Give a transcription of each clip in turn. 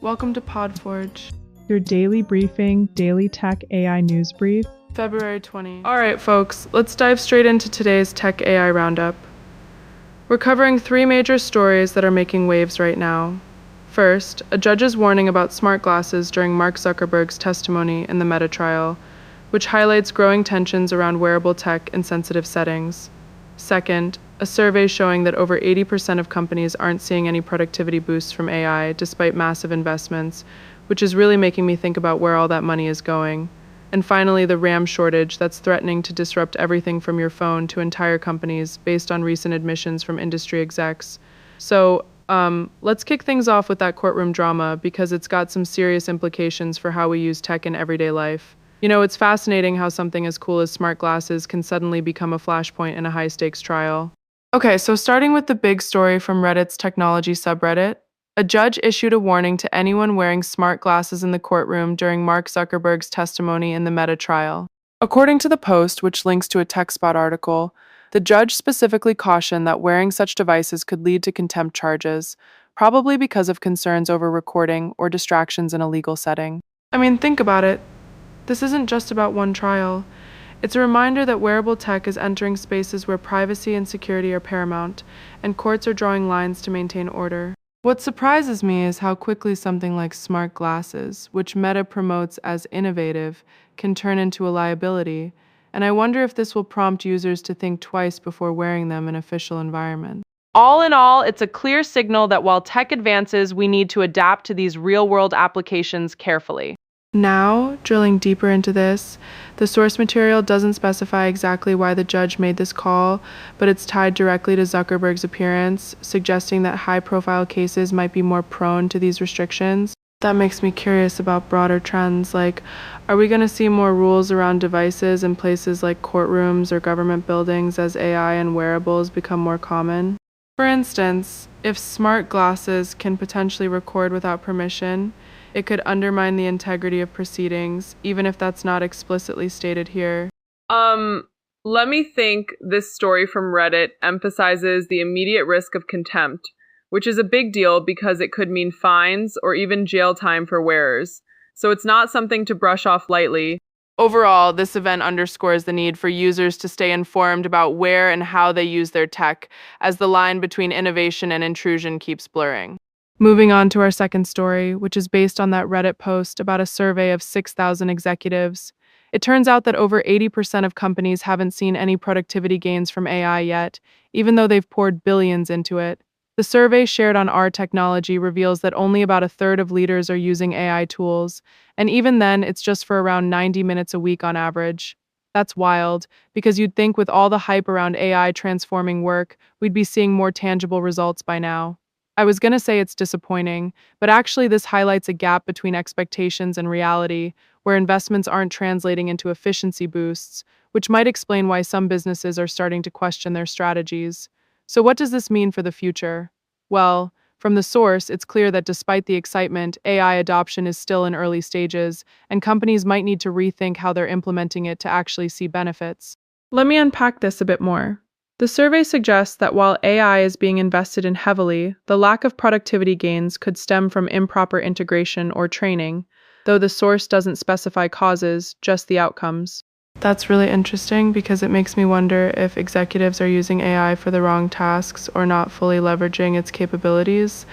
Welcome to PodForge, your daily briefing, daily tech AI news brief. February 20. All right, folks, let's dive straight into today's Tech AI Roundup. We're covering three major stories that are making waves right now. First, a judge's warning about smart glasses during Mark Zuckerberg's testimony in the Meta trial, which highlights growing tensions around wearable tech in sensitive settings. Second, a survey showing that over 80% of companies aren't seeing any productivity boosts from AI despite massive investments, which is really making me think about where all that money is going. And finally, the RAM shortage that's threatening to disrupt everything from your phone to entire companies based on recent admissions from industry execs. So, let's kick things off with that courtroom drama because it's got some serious implications for how we use tech in everyday life. You know, it's fascinating how something as cool as smart glasses can suddenly become a flashpoint in a high-stakes trial. Okay, so starting with the big story from Reddit's technology subreddit, a judge issued a warning to anyone wearing smart glasses in the courtroom during Mark Zuckerberg's testimony in the Meta trial. According to the Post, which links to a TechSpot article, the judge specifically cautioned that wearing such devices could lead to contempt charges, probably because of concerns over recording or distractions in a legal setting. I mean, think about it. This isn't just about one trial. It's a reminder that wearable tech is entering spaces where privacy and security are paramount, and courts are drawing lines to maintain order. What surprises me is how quickly something like smart glasses, which Meta promotes as innovative, can turn into a liability, and I wonder if this will prompt users to think twice before wearing them in official environments. All in all, it's a clear signal that while tech advances, we need to adapt to these real-world applications carefully. Now, drilling deeper into this, the source material doesn't specify exactly why the judge made this call, but it's tied directly to Zuckerberg's appearance, suggesting that high-profile cases might be more prone to these restrictions. That makes me curious about broader trends, like, are we going to see more rules around devices in places like courtrooms or government buildings as AI and wearables become more common? For instance, if smart glasses can potentially record without permission, it could undermine the integrity of proceedings, even if that's not explicitly stated here. Let me think. This story from Reddit emphasizes the immediate risk of contempt, which is a big deal because it could mean fines or even jail time for wearers. So it's not something to brush off lightly. Overall, this event underscores the need for users to stay informed about where and how they use their tech, as the line between innovation and intrusion keeps blurring. Moving on to our second story, which is based on that Reddit post about a survey of 6,000 executives. It turns out that over 80% of companies haven't seen any productivity gains from AI yet, even though they've poured billions into it. The survey shared on Our Technology reveals that only about a third of leaders are using AI tools, and even then, it's just for around 90 minutes a week on average. That's wild, because you'd think with all the hype around AI transforming work, we'd be seeing more tangible results by now. I was going to say it's disappointing, but actually this highlights a gap between expectations and reality, where investments aren't translating into efficiency boosts, which might explain why some businesses are starting to question their strategies. So what does this mean for the future? Well, from the source, it's clear that despite the excitement, AI adoption is still in early stages, and companies might need to rethink how they're implementing it to actually see benefits. Let me unpack this a bit more. The survey suggests that while AI is being invested in heavily, the lack of productivity gains could stem from improper integration or training, though the source doesn't specify causes, just the outcomes. That's really interesting because it makes me wonder if executives are using AI for the wrong tasks or not fully leveraging its capabilities,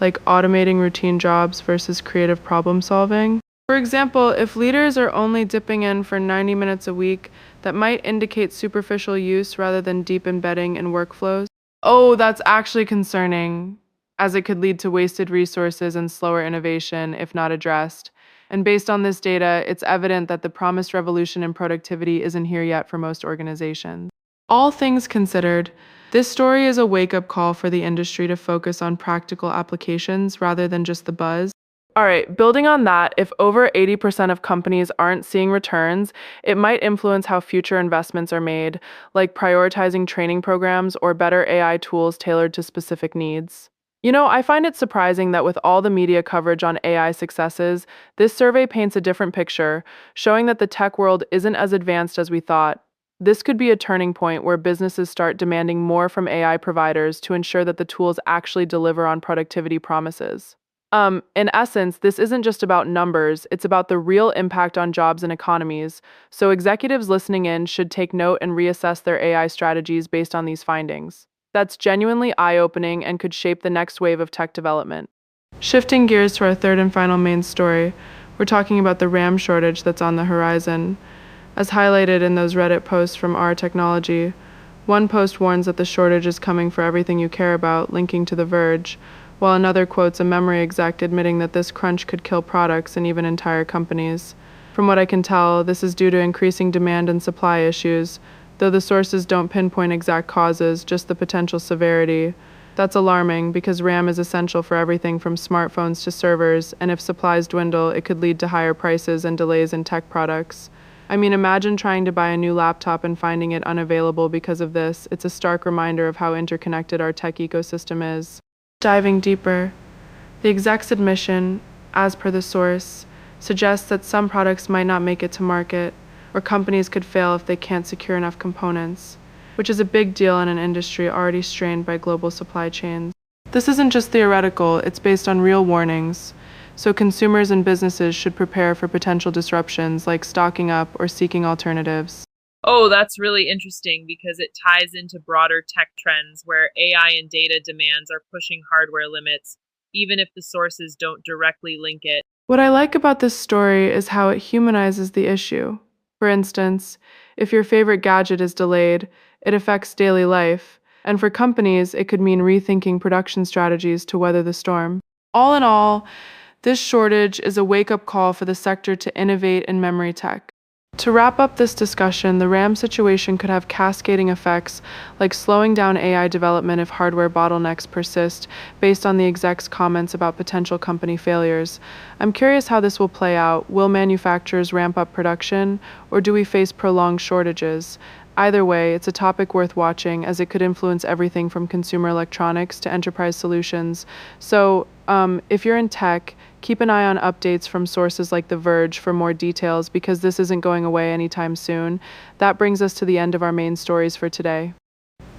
like automating routine jobs versus creative problem solving. For example, if leaders are only dipping in for 90 minutes a week, that might indicate superficial use rather than deep embedding in workflows. Oh, that's actually concerning, as it could lead to wasted resources and slower innovation if not addressed. And based on this data, it's evident that the promised revolution in productivity isn't here yet for most organizations. All things considered, this story is a wake-up call for the industry to focus on practical applications rather than just the buzz. All right, building on that, if over 80% of companies aren't seeing returns, it might influence how future investments are made, like prioritizing training programs or better AI tools tailored to specific needs. You know, I find it surprising that with all the media coverage on AI successes, this survey paints a different picture, showing that the tech world isn't as advanced as we thought. This could be a turning point where businesses start demanding more from AI providers to ensure that the tools actually deliver on productivity promises. In essence, this isn't just about numbers, it's about the real impact on jobs and economies. So executives listening in should take note and reassess their AI strategies based on these findings. That's genuinely eye-opening and could shape the next wave of tech development. Shifting gears to our third and final main story, we're talking about the RAM shortage that's on the horizon. As highlighted in those Reddit posts from Our Technology, one post warns that the shortage is coming for everything you care about, linking to The Verge, while another quotes a memory exec admitting that this crunch could kill products and even entire companies. From what I can tell, this is due to increasing demand and supply issues, though the sources don't pinpoint exact causes, just the potential severity. That's alarming because RAM is essential for everything from smartphones to servers, and if supplies dwindle, it could lead to higher prices and delays in tech products. I mean, imagine trying to buy a new laptop and finding it unavailable because of this. It's a stark reminder of how interconnected our tech ecosystem is. Diving deeper, the exec's admission, as per the source, suggests that some products might not make it to market, or companies could fail if they can't secure enough components, which is a big deal in an industry already strained by global supply chains. This isn't just theoretical, it's based on real warnings, so consumers and businesses should prepare for potential disruptions like stocking up or seeking alternatives. Oh, that's really interesting because it ties into broader tech trends where AI and data demands are pushing hardware limits, even if the sources don't directly link it. What I like about this story is how it humanizes the issue. For instance, if your favorite gadget is delayed, it affects daily life, and for companies, it could mean rethinking production strategies to weather the storm. All in all, this shortage is a wake-up call for the sector to innovate in memory tech. To wrap up this discussion, the RAM situation could have cascading effects, like slowing down AI development if hardware bottlenecks persist, based on the exec's comments about potential company failures. I'm curious how this will play out. Will manufacturers ramp up production, or do we face prolonged shortages? Either way, it's a topic worth watching as it could influence everything from consumer electronics to enterprise solutions. So, if you're in tech, keep an eye on updates from sources like The Verge for more details because this isn't going away anytime soon. That brings us to the end of our main stories for today.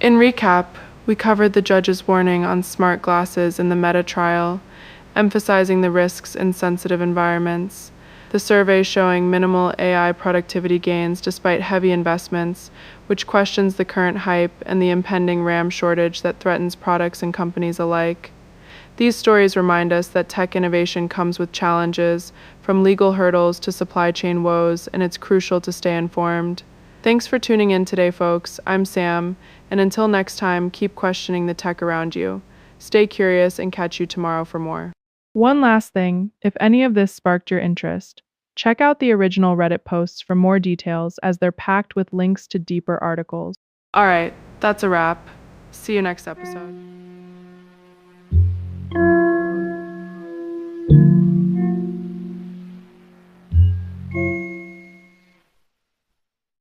In recap, we covered the judge's warning on smart glasses in the Meta trial, emphasizing the risks in sensitive environments. The survey showing minimal AI productivity gains despite heavy investments, which questions the current hype and the impending RAM shortage that threatens products and companies alike. These stories remind us that tech innovation comes with challenges, from legal hurdles to supply chain woes, and it's crucial to stay informed. Thanks for tuning in today, folks. I'm Sam, and until next time, keep questioning the tech around you. Stay curious and catch you tomorrow for more. One last thing, if any of this sparked your interest, check out the original Reddit posts for more details as they're packed with links to deeper articles. All right, that's a wrap. See you next episode.